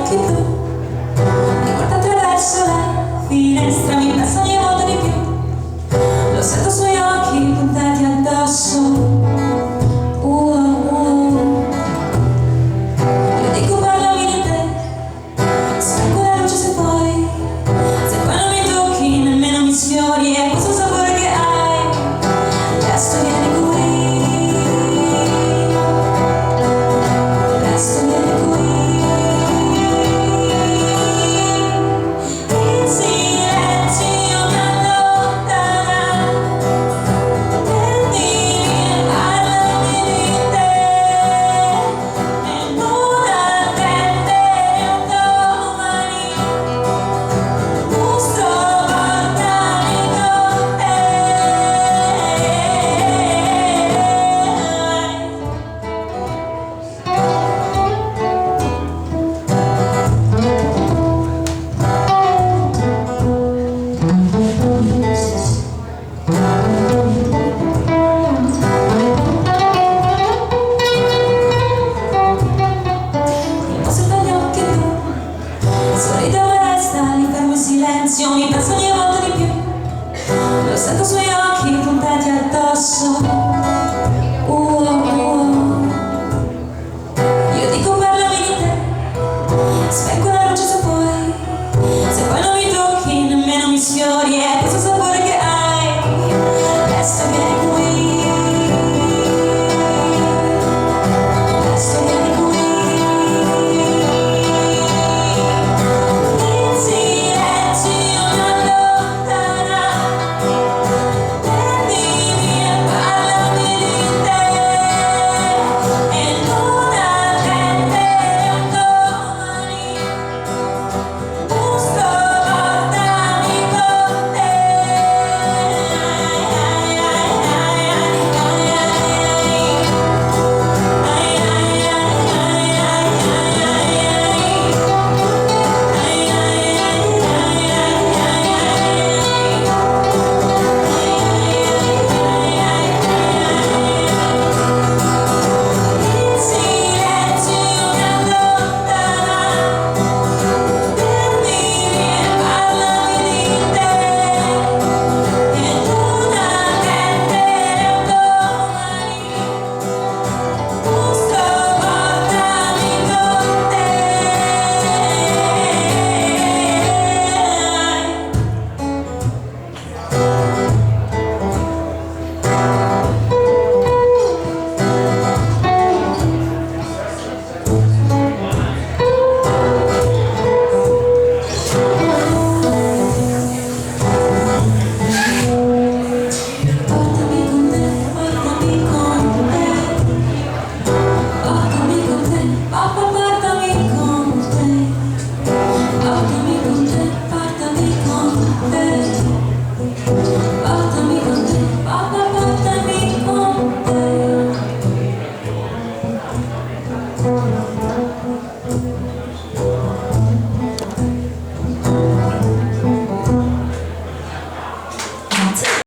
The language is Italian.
occhi blu, mi guarda attraverso la finestra, mi pensa ogni volta di più, lo sento sui occhi puntati addosso. Io dico parlami di te, spengo la luce se puoi, se poi non mi tocchi nemmeno mi sfiori, e questo sapore che hai, presto vieni qui. Sorrido e resta lì fermo in silenzio, mi penso ogni volta di più, lo sento sui occhi puntati addosso.